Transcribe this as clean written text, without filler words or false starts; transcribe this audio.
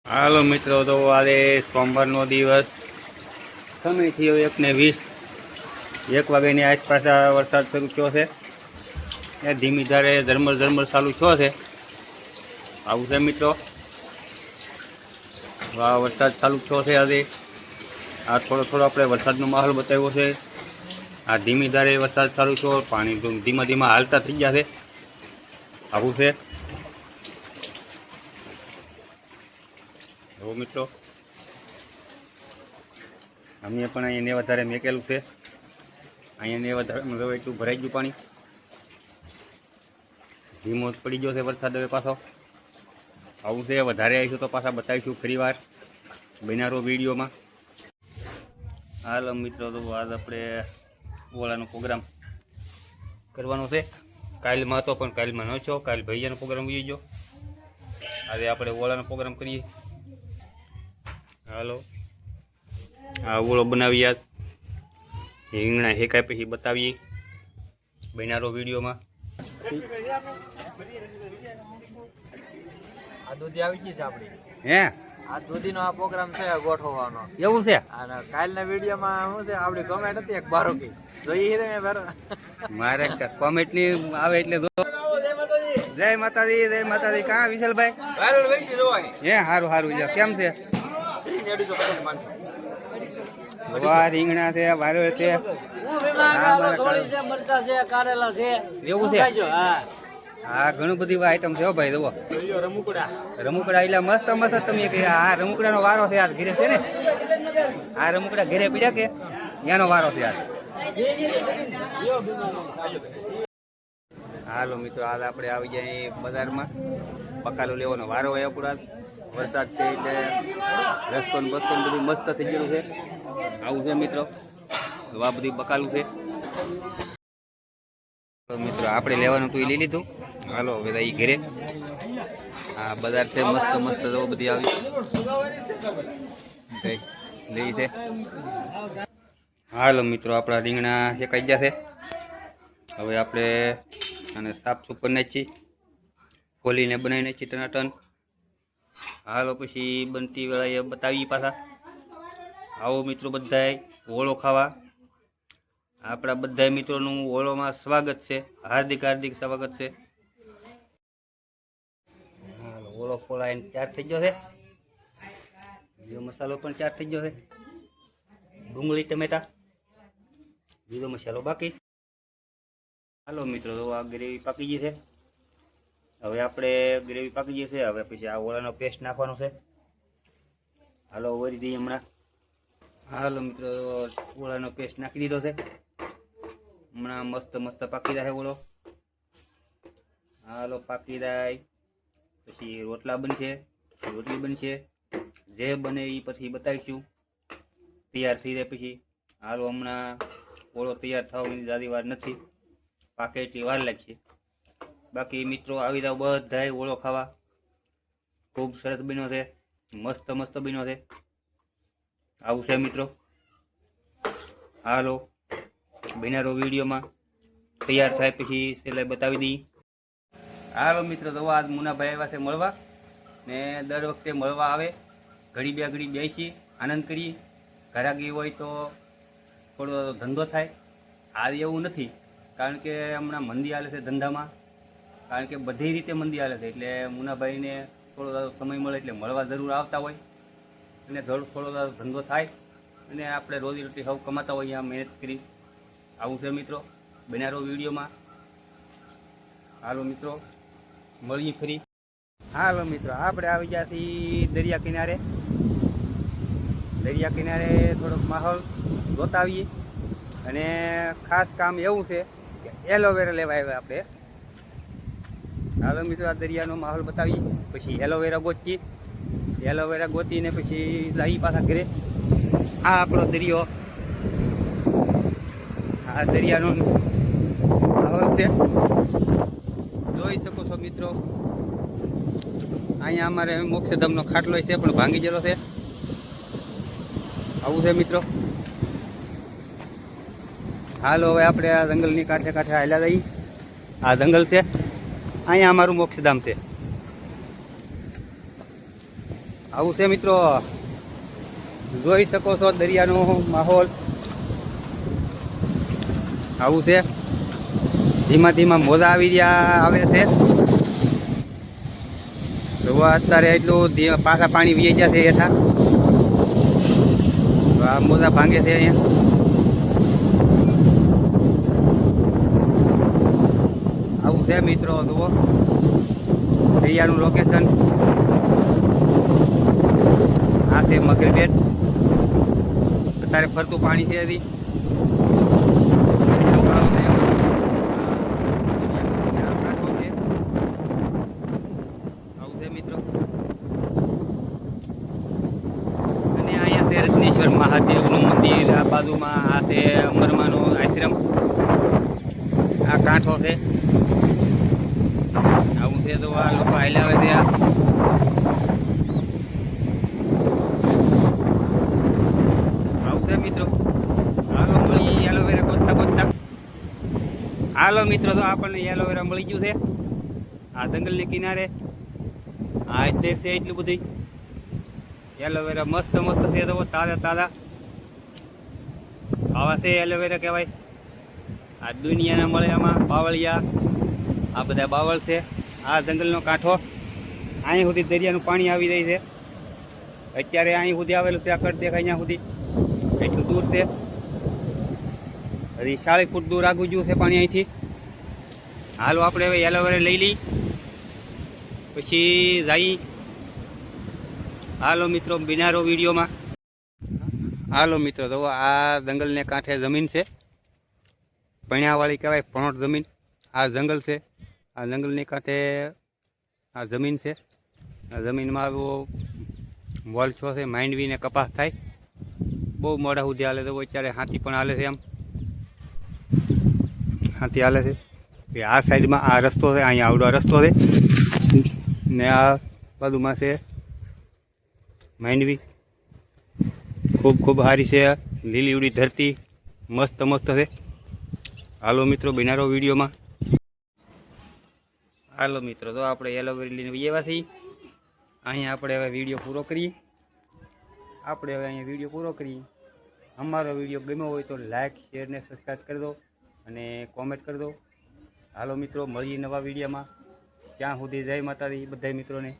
હાલો મિત્રો, તો આજે સોમવારનો દિવસ સમય થયો 1:20, 1 વાગ્યાની આસપાસ વરસાદ શરૂ થયો છે. એ ધીમી ધારે ઝરમર ચાલુ થયો છે. આવું છે મિત્રો, આ વરસાદ ચાલુ થયો છે. આજે આ થોડો આપણે વરસાદનો માહોલ બતાવ્યો છે. આ ધીમી ધારે વરસાદ ચાલુ થયો, પાણી ધીમા હાલતા થઈ ગયા છે. આવું છે એવું મિત્રો. અમે પણ અહીંયા વધારે મેકેલું છે. અહીંયા વધારે એટલું ભરાઈ ગયું પાણી. ધીમો પડી ગયો છે વરસાદ હવે પાછો. આવું છે, વધારે આવીશું તો પાછા બતાવીશું ફરી વાર બનારો વિડીયોમાં. હાલો મિત્રો, તો આજ આપણે ઓળાનો પ્રોગ્રામ કરવાનો છે. કાલમાં હતો પણ કાલમાં ન છો. કાલ ભૈયાનો પ્રોગ્રામ ઉઈ ગયો. આજે આપણે ઓળાનો પ્રોગ્રામ કરીએ. હાલો, આ ઓળો બનાવીએ. રીંગણા હેકાય પછી બતાવીએ બનારો વિડીયોમાં. આ દૂધી આવી ગઈ છે આપણી. હે, આ દૂધીનો આ પ્રોગ્રામ છે ગોઠવવાનો. એવું છે. અને કાલના વિડીયોમાં શું છે, આપણી કોમેન્ટ હતી એક બારોકી જોઈએ તમે બારો. મારે કોમેન્ટ ની આવે એટલે જય માતાજી, જય માતાજી. કાં વિશાલભાઈ? વાયરલ વેસી જોવાય. હે, સારું સારું. કેમ છે? વાહ, રીંગણા છે, વાયરલ છે. એવું છે. હા, ઘણું બધી આઈટમ છે હો ભાઈ. જુઓ, રમુકડા એટલે મસ્ત મસ્ત. તમે કે આ રમુકડાનો વારો છે યાર, ઘરે છે ને? આ રમુકડા ઘરે પીડ્યા કે એનો વારો છે યાર. હાલો મિત્રો, આજ આપણે આવી જાય બજારમાં. બકાલું લેવાનો વારો હોય. પૂરા વરસાદ છે એટલે રસ્તો ને બસ્તો બધું મસ્ત થઈ ગયેલું છે. આવું છે મિત્રો, આ બધું બકાલું છે. તો મિત્રો, આપણે લેવાનું હતું એ લઈ લીધું. હાલો હવે એ ઘરે. હા, બજાર છે મસ્ત મસ્ત. જો બધી આવી લઈ છે. હાલો મિત્રો, આપણા રીંગણા શેકાઈ ગયા છે. હવે આપણે આને સાફ સૂફ કરી નાખીએ, ફોલીને બનાવી નાખીએ ટનાટન. હાલો પછી બનતી વેળાએ બતાવીએ પાછા. આવો મિત્રો બધાય ઓળો ખાવા. આપણા બધા મિત્રોનું ઓળોમાં સ્વાગત છે. હાર્દિક હાર્દિક સ્વાગત છે. હાલો, ઓળો ફોલાઈને ચાર થઈ ગયો છે. બીજો મસાલો પણ ચાર થઈ ગયો છે. ડુંગળી ટમેટા, બીજો મસાલો બાકી. હાલો મિત્રો, તો આ ગ્રેવી પાકી ગઈ છે. હવે આપણે ગ્રેવી પાકી ગઈ છે. હવે પછી આ ઓળાનો પેસ્ટ નાખવાનો છે. હાલો વરી દઈએ હમણાં. હાલો મિત્રો, ઓળાનો પેસ્ટ નાખી દીધો છે. હમણાં મસ્ત મસ્ત પાકી જાય ઓળો. હાલો, પાકી જાય પછી રોટલા બનશે, રોટલી બનશે. જે બને એ પછી બતાવીશું તૈયાર થઈ જાય પછી. હાલો, હમણાં ઓળો તૈયાર થવાની જાજી વાર નથી, પાકે એટલી વાર લાગશે. બાકી મિત્રો આવી જાવ બધાય ઓળો ખાવા. ખૂબ સરસ બન્યો છે, મસ્ત મસ્ત બન્યો છે. આવું છે મિત્રો. હાલો, બનારો વિડીયોમાં તૈયાર થાય પછી છેલ્લે બતાવી દઈએ. હાલો મિત્રો, તો આજ મુનાભાઈ આવ્યા છે મળવા. ને દર વખતે મળવા આવે, ઘડી બે ઘડી બેસી આનંદ કરીએ. ઘરાગી હોય તો થોડો ધંધો થાય. આજ એવું નથી, કારણ કે હમણાં મંદી હાલે છે ધંધામાં. કારણ કે બધી રીતે મંદી હાલે છે એટલે મુનાભાઈને થોડો સમય મળે એટલે મળવા જરૂર આવતા હોય. અને થોડો ધંધો થાય અને આપણે રોજીરોટી સૌ કમાતા હોય અહીંયા મહેનત કરી. આવું છે મિત્રો બનારો વિડીયોમાં. હાલો મિત્રો, મળીએ ફરી. હાલો મિત્રો, આપણે આવી ગયા છીએ દરિયા કિનારે. દરિયા કિનારે થોડોક માહોલ જોતા આવીએ. અને ખાસ કામ એવું છે કે એલોવેરા લેવા આવ્યા આપણે. હાલો મિત્રો, આ દરિયાનો માહોલ બતાવીએ પછી એલોવેરા ગોતીએ. એલોવેરા ગોતીને પછી લાવી પાછા ઘરે. આ આપણો દરિયો, આ દરિયાનો માહોલ છે, જોઈ શકો છો મિત્રો. અહીંયા અમારે મોક્ષધામનો ખાટલો છે પણ ભાંગી ગયેલો છે. આવું છે મિત્રો. હાલો, હવે આપણે આ જંગલની કાંઠે કાંઠે હાલ્યા જઈએ. આ જંગલ છે, અહીંયા અમારું મોક્ષધામ છે. આવું છે મિત્રો, જોઈ શકો છો દરિયાનો માહોલ આવું છે. ધીમા ધીમા મોજા આવી રહ્યા આવે છે. જોવા અત્યારે એટલું પાછા પાણી વી ગયા છે હેઠા. આ મોજા ભાંગે છે અહીંયા. આવું છે મિત્રો, જુઓ દરિયાનું લોકેશન. આ છે મગર બેટ. અત્યારે ફરતું પાણી છે હજી. આવું છે મિત્રો. અને અહીંયા છે રત્નેશ્વર મહાદેવનું મંદિર. આ બાજુમાં આ છે અમરમાનો આશ્રમ. આ કાંઠો છે. આવું છે તો આ લોકો હાલ્યા આવે છે. આવું છે મિત્રો. હાલો મળી એલોવેરા ગોતતા ગોતતા. હાલો મિત્રો, તો આપણને એલોવેરા મળી ગયું છે આ જંગલની કિનારે. આ તે છે એટલું બધું એલોવેરા મસ્ત મસ્ત છે. તો તાજા તાજા આવા છે એલોવેરા કહેવાય. આ દુનિયાના મળે આમાં બાવળિયા. આ બધા બાવળ છે. આ જંગલનો કાંઠો. અહીં સુધી દરિયાનું પાણી આવી રહી છે. અત્યારે અહીં સુધી આવેલું છે. આ કટ દેખાય અહીંયા સુધી એટલું દૂર છે. હજી 40 ફૂટ દૂર આગું ગયું છે પાણી અહીંથી. હાલો આપણે હવે એલોવેરા લઈ લઈ પછી જઈ. હાલો મિત્રો, બિનારો વિડીયોમાં. હાલો મિત્રો, તો આ જંગલને કાંઠે જમીન છે. પણ્યાવાળી કહેવાય, પણોટ જમીન. આ જંગલ છે. આ જંગલની કાંઠે આ જમીન છે. આ જમીનમાં વોલછો છે. માંડવી ને કપાસ થાય. બહુ મોડા સુધી હાલે. તો અત્યારે હાથી પણ હાલે છે. આમ હાથી હાલે છે. આ સાઈડમાં આ રસ્તો છે. અહીંયા આવડો રસ્તો છે ને આ બાજુમાં છે માંડવી. ખૂબ ખૂબ સારી છે. લીલી ઉડી ધરતી મસ્ત મસ્ત છે. હાલો મિત્રો, બિનારો વિડીયોમાં. હાલો મિત્રો, તો આપણે એલોવેરા લઈને આવ્યાથી અહીંયા આપણે હવે વિડીયો પૂરો કરીએ. આપણે હવે અહીંયા વિડીયો પૂરો કરીએ. અમારો વિડીયો ગમ્યો હોય તો લાઇક, શેર ને સબસ્ક્રાઈબ કરી દો અને કોમેન્ટ કરી દો. હાલો મિત્રો, મળીએ નવા વિડીયોમાં. ત્યાં સુધી જય માતાજી બધા મિત્રોને.